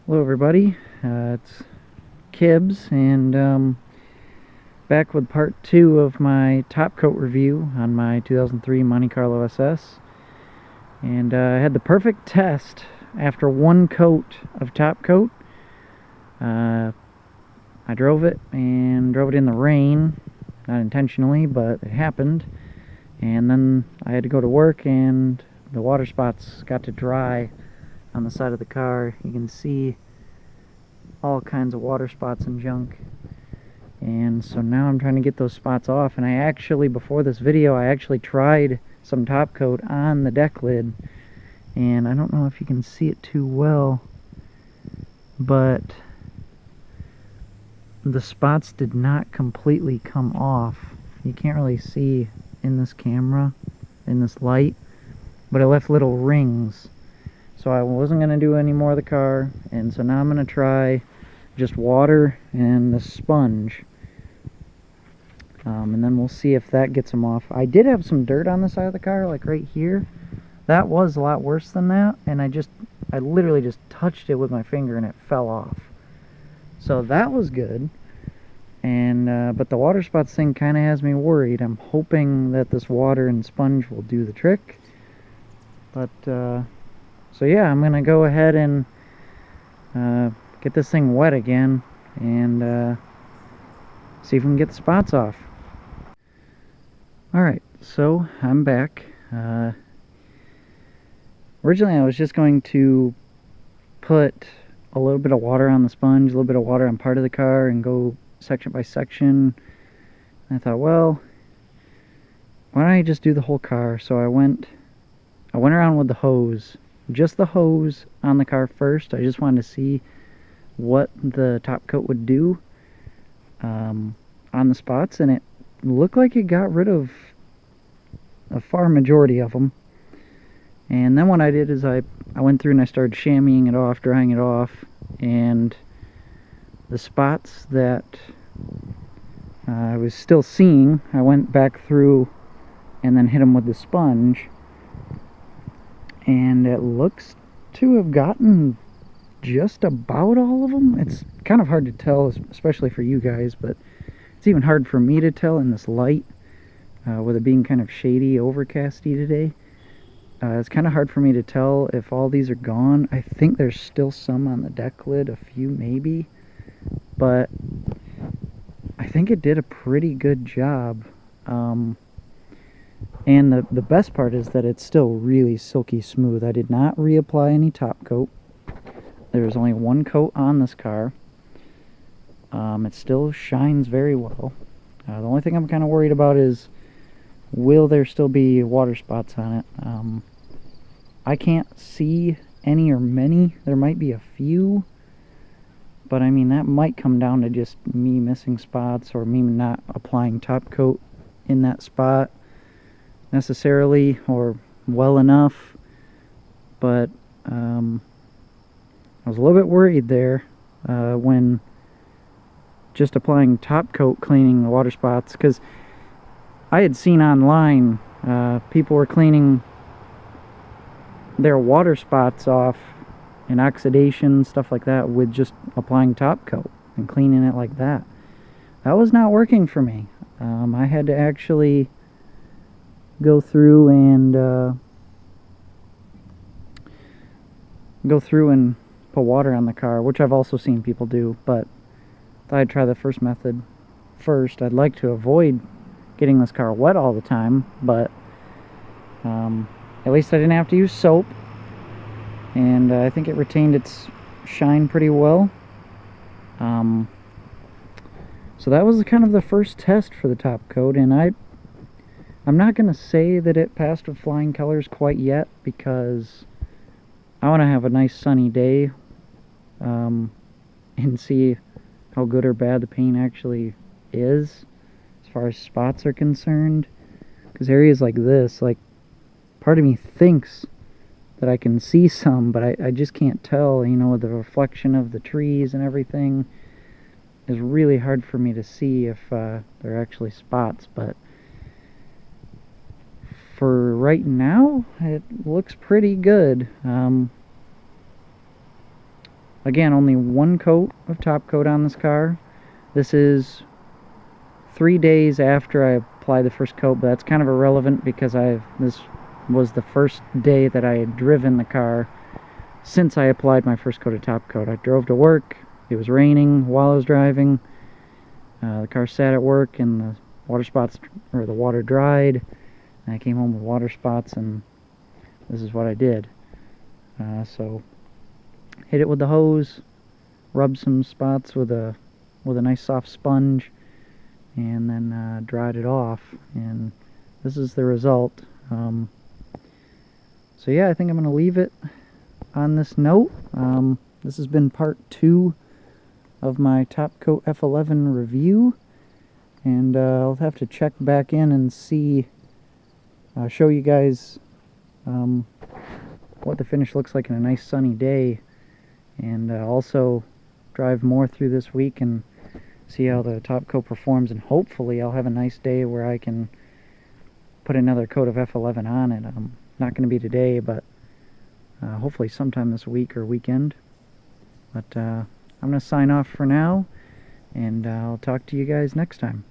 Hello everybody, it's Kibbs, and back with part 2 of my top coat review on my 2003 Monte Carlo SS. And I had the perfect test after one coat of top coat. I drove it in the rain, not intentionally, but it happened. And then I had to go to work, and the water spots got to dry on the side of the car. You can see all kinds of water spots and junk, and so now I'm trying to get those spots off. And I actually, before this video, I actually tried some top coat on the deck lid, and I don't know if you can see it too well, but the spots did not completely come off. You can't really see in this camera, in this light, but it left little rings. So I wasn't going to do any more of the car, and so now I'm going to try just water and the sponge, and then we'll see if that gets them off. I did have some dirt on the side of the car, like right here. That was a lot worse than that, and I literally just touched it with my finger and it fell off. So that was good. And but the water spots thing kind of has me worried. I'm hoping that this water and sponge will do the trick. But so yeah, I'm gonna go ahead and get this thing wet again and see if we can get the spots off. Alright, so I'm back. Originally I was just going to put a little bit of water on the sponge, a little bit of water on part of the car, and go section by section. And I thought, well, why don't I just do the whole car? So I went around with the hose, just the hose on the car first. I just wanted to see what the top coat would do on the spots, and it looked like it got rid of a far majority of them. And then what I did is I went through and I started chamoising it off, drying it off, and the spots that I was still seeing, I went back through and then hit them with the sponge, and it looks to have gotten just about all of them. It's kind of hard to tell, especially for you guys, but it's even hard for me to tell in this light, with it being kind of shady, overcasty today. It's kind of hard for me to tell if all these are gone. I think there's still some on the deck lid, a few maybe, but I think it did a pretty good job. And the best part is that it's still really silky smooth. I did not reapply any top coat. There was only one coat on this car. It still shines very well. The only thing I'm kind of worried about is, will there still be water spots on it? I can't see any or many. There might be a few, but I mean, that might come down to just me missing spots or me not applying top coat in that spot necessarily or well enough. But I was a little bit worried there when just applying top coat, cleaning the water spots, because I had seen online people were cleaning their water spots off and oxidation, stuff like that, with just applying top coat and cleaning it like that. That was not working for me. I had to actually go through and put water on the car, which I've also seen people do, but I thought I'd try the first method first. I'd like to avoid getting this car wet all the time, but at least I didn't have to use soap, and I think it retained its shine pretty well. So that was kind of the first test for the top coat, and I'm not going to say that it passed with flying colors quite yet, because I want to have a nice sunny day and see how good or bad the paint actually is as far as spots are concerned. Because areas like this, like, part of me thinks that I can see some, but I just can't tell, you know, with the reflection of the trees and everything. It's really hard for me to see if there are actually spots, but for right now, it looks pretty good. Again, only one coat of top coat on this car. This is 3 days after I applied the first coat, but that's kind of irrelevant because this was the first day that I had driven the car since I applied my first coat of top coat. I drove to work. It was raining while I was driving. The car sat at work and the water dried. And I came home with water spots, and this is what I did. So hit it with the hose, rubbed some spots with a nice soft sponge, and then dried it off, and this is the result. So yeah, I think I'm going to leave it on this note. This has been part 2 of my TopCoat F11 review, and I'll have to check back in and see, show you guys what the finish looks like in a nice sunny day, and also drive more through this week and see how the top coat performs, and hopefully I'll have a nice day where I can put another coat of F11 on it. Not going to be today, but hopefully sometime this week or weekend. But I'm going to sign off for now, and I'll talk to you guys next time.